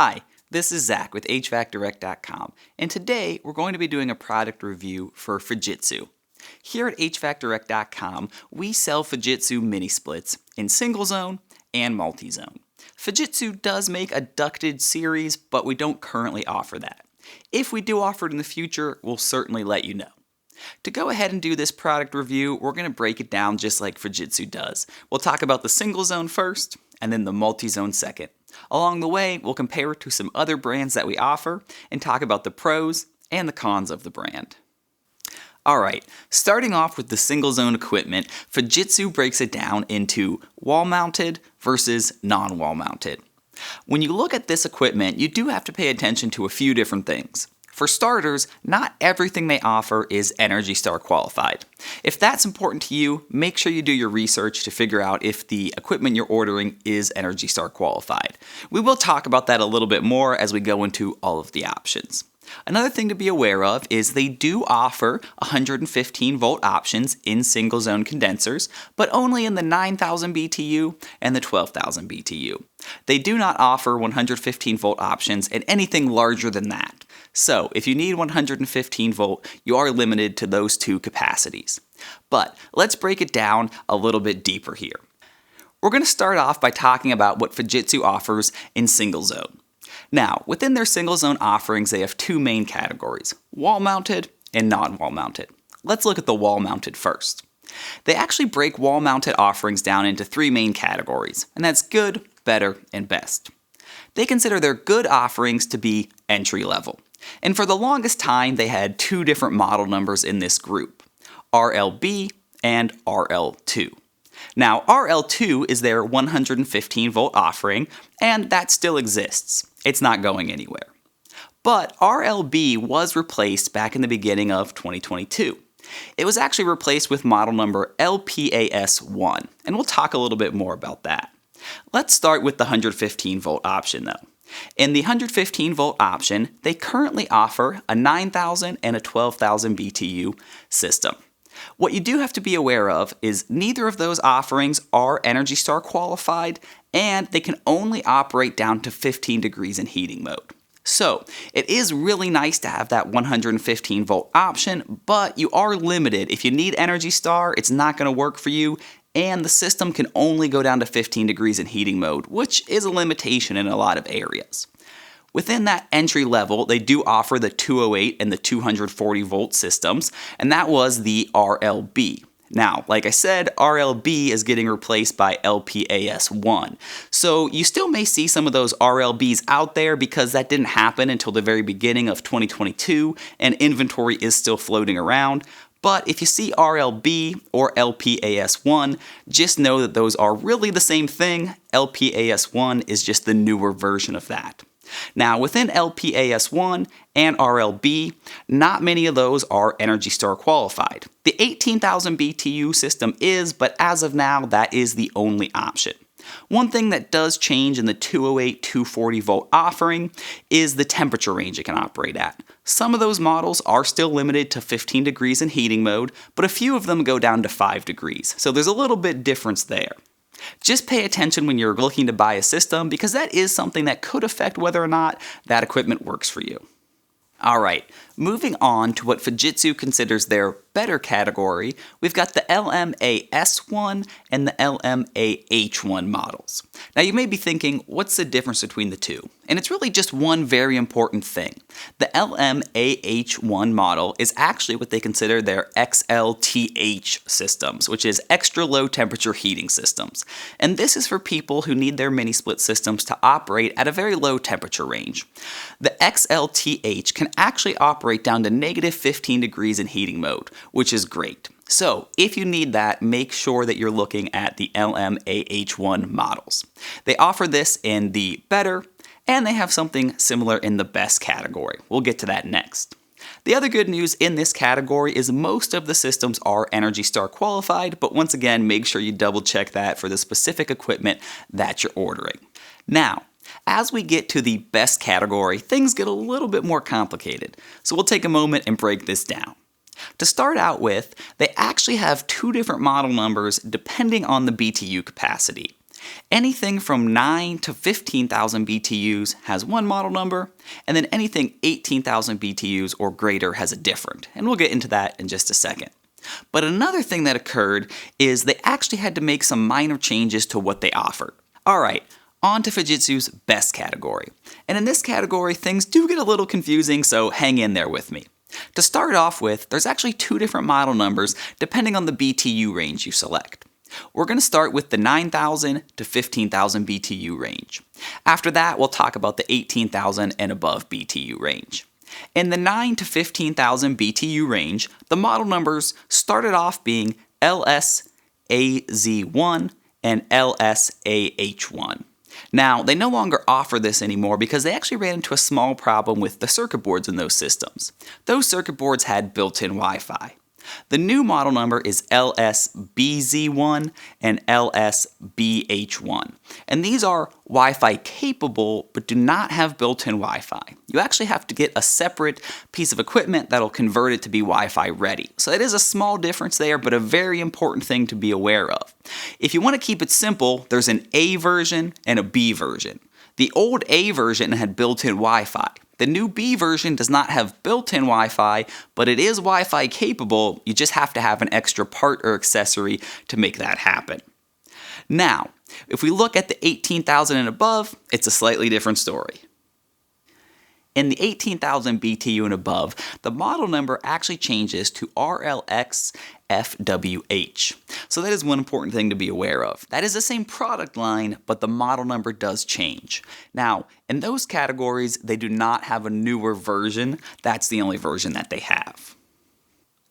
Hi, this is Zach with HVACdirect.com, and today we're going to be doing a product review for Fujitsu. Here at HVACdirect.com, we sell Fujitsu mini splits in single zone and multi-zone. Fujitsu does make a ducted series, but we don't currently offer that. If we do offer it in the future, we'll certainly let you know. To go ahead and do this product review, we're going to break it down just like Fujitsu does. We'll talk about the single zone first, and then the multi-zone second. Along the way, we'll compare it to some other brands that we offer, and talk about the pros and the cons of the brand. Alright, starting off with the single zone equipment, Fujitsu breaks it down into wall mounted versus non-wall mounted. When you look at this equipment, you do have to pay attention to a few different things. For starters, not everything they offer is ENERGY STAR qualified. If that's important to you, make sure you do your research to figure out if the equipment you're ordering is ENERGY STAR qualified. We will talk about that a little bit more as we go into all of the options. Another thing to be aware of is they do offer 115 volt options in single zone condensers, but only in the 9,000 BTU and the 12,000 BTU. They do not offer 115 volt options in anything larger than that. So if you need 115 volt, you are limited to those two capacities. But let's break it down a little bit deeper here. We're going to start off by talking about what Fujitsu offers in single zone. Now, within their single zone offerings, they have two main categories, wall mounted and non-wall mounted. Let's look at the wall mounted first. They actually break wall mounted offerings down into three main categories, and that's good, better, and best. They consider their good offerings to be entry level. And for the longest time, they had two different model numbers in this group, RLB and RL2. Now, RL2 is their 115 volt offering, and that still exists. It's not going anywhere. But RLB was replaced back in the beginning of 2022. It was actually replaced with model number LPAS1, and we'll talk a little bit more about that. Let's start with the 115 volt option though. In the 115 volt option, they currently offer a 9,000 and a 12,000 BTU system. What you do have to be aware of is neither of those offerings are ENERGY STAR qualified, and they can only operate down to 15 degrees in heating mode. So it is really nice to have that 115 volt option, but you are limited. If you need ENERGY STAR, it's not going to work for you, and the system can only go down to 15 degrees in heating mode, which is a limitation in a lot of areas. Within that entry level, they do offer the 208 and the 240 volt systems, and that was the RLB. Now, like I said, RLB is getting replaced by LPAS1. So you still may see some of those RLBs out there because that didn't happen until the very beginning of 2022, and inventory is still floating around. But if you see RLB or LPAS1, just know that those are really the same thing. LPAS1 is just the newer version of that. Now, within LPAS1 and RLB, not many of those are ENERGY STAR qualified. The 18,000 BTU system is, but as of now, that is the only option. One thing that does change in the 208, 240 volt offering is the temperature range it can operate at. Some of those models are still limited to 15 degrees in heating mode, but a few of them go down to 5 degrees, so there's a little bit difference there. Just pay attention when you're looking to buy a system because that is something that could affect whether or not that equipment works for you. Alright, moving on to what Fujitsu considers their better category, we've got the LMA-S1 and the LMA-H1 models. Now you may be thinking, what's the difference between the two? And it's really just one very important thing. The LMA-H1 model is actually what they consider their XLTH systems, which is extra low temperature heating systems. And this is for people who need their mini split systems to operate at a very low temperature range. The XLTH can actually operate down to negative 15 degrees in heating mode, which is great. So if you need that, make sure that you're looking at the LMA-H1 models. They offer this in the better, and they have something similar in the best category. We'll get to that next. The other good news in this category is most of the systems are ENERGY STAR qualified, but once again, make sure you double check that for the specific equipment that you're ordering. Now, as we get to the best category, things get a little bit more complicated. So we'll take a moment and break this down. To start out with, they actually have two different model numbers depending on the BTU capacity. Anything from 9 to 15,000 BTUs has one model number, and then anything 18,000 BTUs or greater has a different, and we'll get into that in just a second. But another thing that occurred is they actually had to make some minor changes to what they offered. Alright, on to Fujitsu's best category. And in this category, things do get a little confusing, so hang in there with me. To start off with, there's actually two different model numbers depending on the BTU range you select. We're going to start with the 9,000 to 15,000 BTU range. After that, we'll talk about the 18,000 and above BTU range. In the 9 to 15,000 BTU range, the model numbers started off being LSAZ1 and LSAH1. Now, they no longer offer this anymore because they actually ran into a small problem with the circuit boards in those systems. Those circuit boards had built-in Wi-Fi. The new model number is LSBZ1 and LSBH1. And these are Wi-Fi capable but do not have built-in Wi-Fi. You actually have to get a separate piece of equipment that'll convert it to be Wi-Fi ready. So it is a small difference there, but a very important thing to be aware of. If you want to keep it simple, there's an A version and a B version. The old A version had built-in Wi-Fi. The new B version does not have built-in Wi-Fi, but it is Wi-Fi capable. You just have to have an extra part or accessory to make that happen. Now, if we look at the 18,000 and above, it's a slightly different story. In the 18,000 BTU and above, the model number actually changes to RLXFWH. So that is one important thing to be aware of. That is the same product line, but the model number does change. Now, in those categories, they do not have a newer version. That's the only version that they have.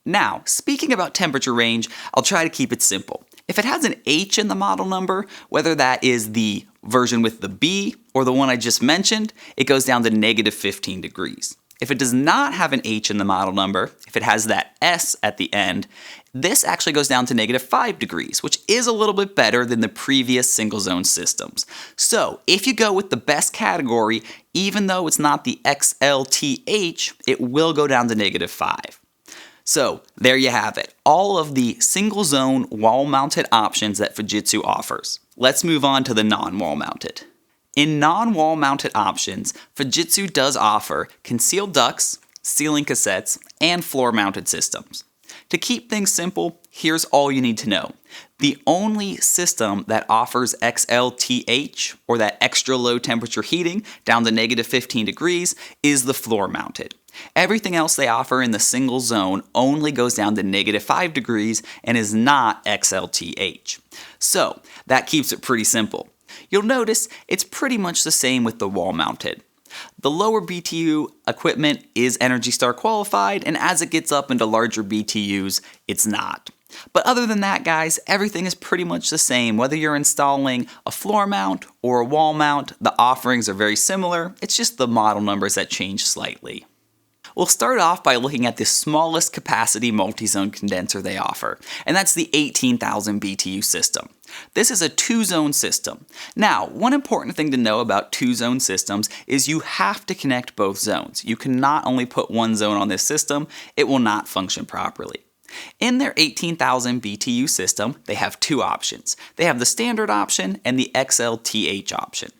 Now, speaking about temperature range, I'll try to keep it simple. If it has an H in the model number, whether that is the version with the B or the one I just mentioned, it goes down to negative 15 degrees. If it does not have an H in the model number, if it has that S at the end, this actually goes down to negative 5 degrees, which is a little bit better than the previous single zone systems. So if you go with the best category, even though it's not the XLTH, it will go down to negative 5. So there you have it, all of the single zone wall mounted options that Fujitsu offers. Let's move on to the non-wall mounted. In non-wall mounted options, Fujitsu does offer concealed ducts, ceiling cassettes, and floor mounted systems. To keep things simple, here's all you need to know. The only system that offers XLTH, or that extra low temperature heating down to negative 15 degrees, is the floor mounted. Everything else they offer in the single zone only goes down to negative 5 degrees and is not XLTH. So that keeps it pretty simple. You'll notice it's pretty much the same with the wall mounted. The lower BTU equipment is ENERGY STAR qualified, and as it gets up into larger BTUs, it's not. But other than that, guys, everything is pretty much the same. Whether you're installing a floor mount or a wall mount, the offerings are very similar. It's just the model numbers that change slightly. We'll start off by looking at the smallest capacity multi-zone condenser they offer, and that's the 18,000 BTU system. This is a two-zone system. Now, one important thing to know about two-zone systems is you have to connect both zones. You cannot only put one zone on this system, it will not function properly. In their 18,000 BTU system, they have two options. They have the standard option and the XLTH option.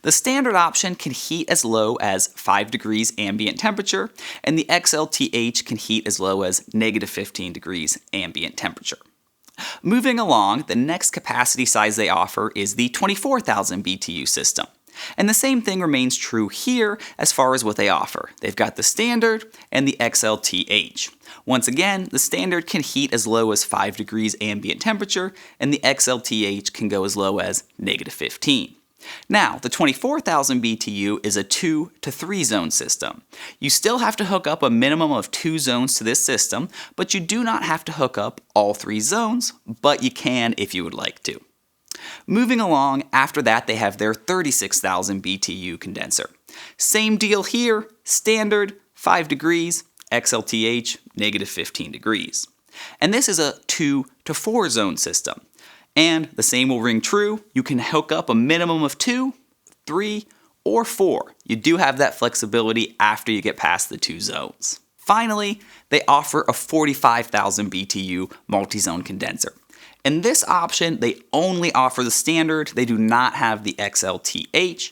The standard option can heat as low as 5 degrees ambient temperature, and the XLTH can heat as low as negative 15 degrees ambient temperature. Moving along, the next capacity size they offer is the 24,000 BTU system. And the same thing remains true here as far as what they offer. They've got the standard and the XLTH. Once again, the standard can heat as low as 5 degrees ambient temperature, and the XLTH can go as low as negative 15. Now, the 24,000 BTU is a 2 to 3 zone system. You still have to hook up a minimum of 2 zones to this system, but you do not have to hook up all 3 zones, but you can if you would like to. Moving along, after that they have their 36,000 BTU condenser. Same deal here, standard, 5 degrees, XLTH, negative 15 degrees. And this is a 2 to 4 zone system. And the same will ring true, you can hook up a minimum of 2, 3, or 4. You do have that flexibility after you get past the 2 zones. Finally, they offer a 45,000 BTU multi-zone condenser. In this option, they only offer the standard, they do not have the XLTH,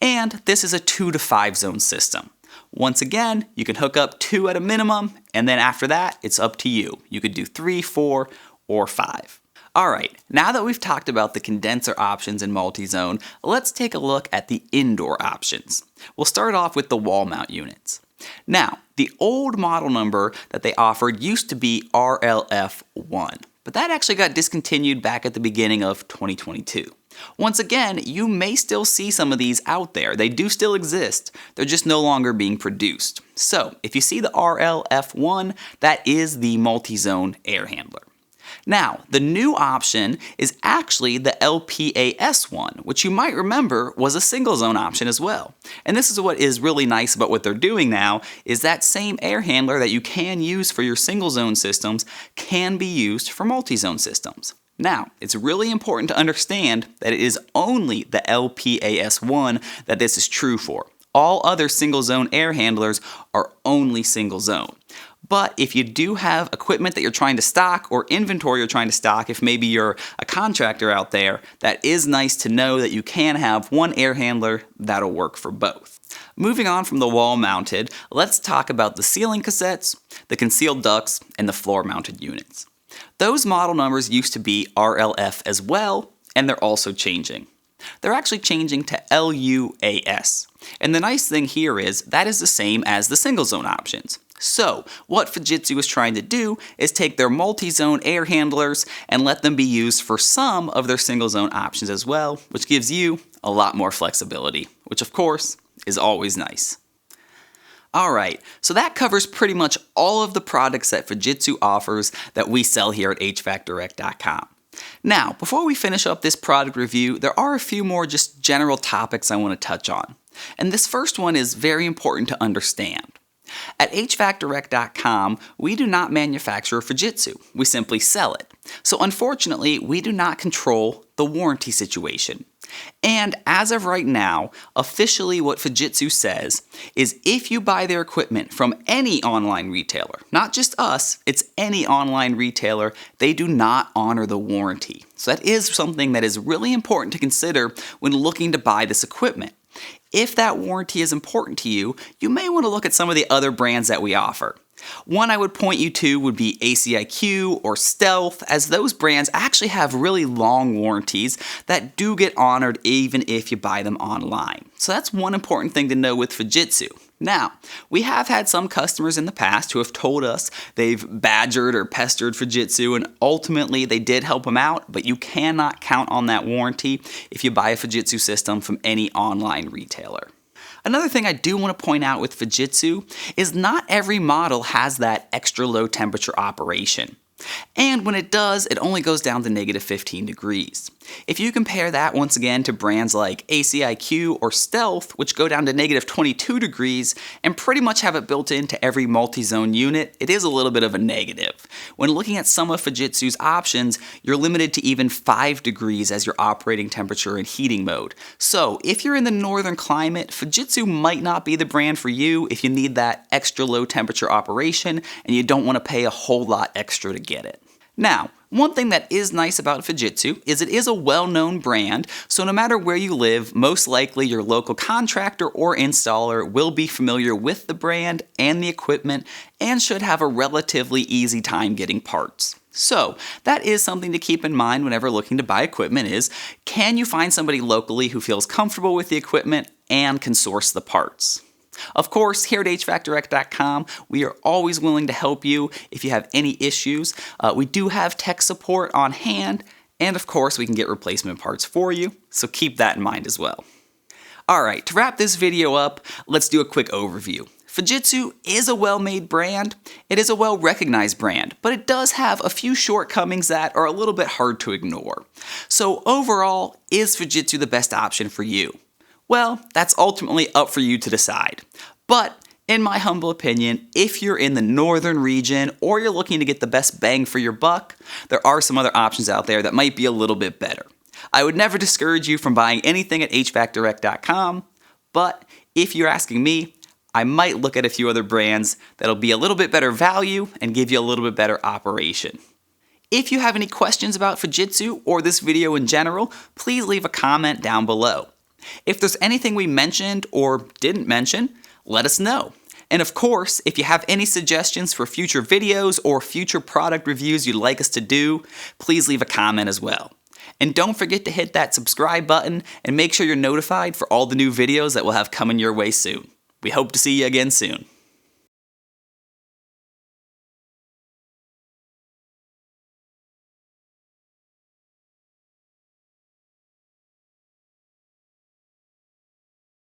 and this is a 2 to 5 zone system. Once again, you can hook up 2 at a minimum, and then after that, it's up to you. You could do 3, 4, or 5. Alright, now that we've talked about the condenser options in multi-zone, let's take a look at the indoor options. We'll start off with the wall mount units. Now, the old model number that they offered used to be RLF1, but that actually got discontinued back at the beginning of 2022. Once again, you may still see some of these out there. They do still exist. They're just no longer being produced. So, if you see the RLF1, that is the multi-zone air handler. Now, the new option is actually the LPAS1, which you might remember was a single zone option as well. And this is what is really nice about what they're doing now, is that same air handler that you can use for your single zone systems can be used for multi-zone systems. Now, it's really important to understand that it is only the LPAS1 that this is true for. All other single zone air handlers are only single zone. But if you do have equipment that you're trying to stock or inventory you're trying to stock, if maybe you're a contractor out there, that is nice to know that you can have one air handler that'll work for both. Moving on from the wall mounted, let's talk about the ceiling cassettes, the concealed ducts, and the floor mounted units. Those model numbers used to be RLF as well, and they're also changing. They're actually changing to LUAS. And the nice thing here is that is the same as the single zone options. So, what Fujitsu is trying to do is take their multi-zone air handlers and let them be used for some of their single zone options as well, which gives you a lot more flexibility, which of course is always nice. Alright, so that covers pretty much all of the products that Fujitsu offers that we sell here at HVACdirect.com. Now, before we finish up this product review, there are a few more just general topics I want to touch on. And this first one is very important to understand. At HVACdirect.com, we do not manufacture Fujitsu, we simply sell it. So unfortunately, we do not control the warranty situation. And as of right now, officially what Fujitsu says is if you buy their equipment from any online retailer, not just us, it's any online retailer, they do not honor the warranty. So that is something that is really important to consider when looking to buy this equipment. If that warranty is important to you, you may want to look at some of the other brands that we offer. One I would point you to would be ACIQ or Stealth, as those brands actually have really long warranties that do get honored even if you buy them online. So that's one important thing to know with Fujitsu. Now, we have had some customers in the past who have told us they've badgered or pestered Fujitsu, and ultimately they did help them out, but you cannot count on that warranty if you buy a Fujitsu system from any online retailer. Another thing I do want to point out with Fujitsu is not every model has that extra low temperature operation. And when it does, it only goes down to negative 15 degrees. If you compare that once again to brands like ACIQ or Stealth, which go down to negative 22 degrees and pretty much have it built into every multi-zone unit, it is a little bit of a negative. When looking at some of Fujitsu's options, you're limited to even 5 degrees as your operating temperature in heating mode. So if you're in the northern climate, Fujitsu might not be the brand for you if you need that extra low temperature operation and you don't want to pay a whole lot extra to get it. Now, one thing that is nice about Fujitsu is it is a well-known brand, so no matter where you live, most likely your local contractor or installer will be familiar with the brand and the equipment and should have a relatively easy time getting parts. So, that is something to keep in mind whenever looking to buy equipment is, can you find somebody locally who feels comfortable with the equipment and can source the parts? Of course, here at HVACdirect.com, we are always willing to help you if you have any issues. We do have tech support on hand, and of course, we can get replacement parts for you, so keep that in mind as well. Alright, to wrap this video up, let's do a quick overview. Fujitsu is a well-made brand, it is a well-recognized brand, but it does have a few shortcomings that are a little bit hard to ignore. So overall, is Fujitsu the best option for you? Well, that's ultimately up for you to decide. But in my humble opinion, if you're in the northern region or you're looking to get the best bang for your buck, there are some other options out there that might be a little bit better. I would never discourage you from buying anything at HVACdirect.com, but if you're asking me, I might look at a few other brands that'll be a little bit better value and give you a little bit better operation. If you have any questions about Fujitsu or this video in general, please leave a comment down below. If there's anything we mentioned or didn't mention, let us know. And of course, if you have any suggestions for future videos or future product reviews you'd like us to do, please leave a comment as well. And don't forget to hit that subscribe button and make sure you're notified for all the new videos that we'll have coming your way soon. We hope to see you again soon.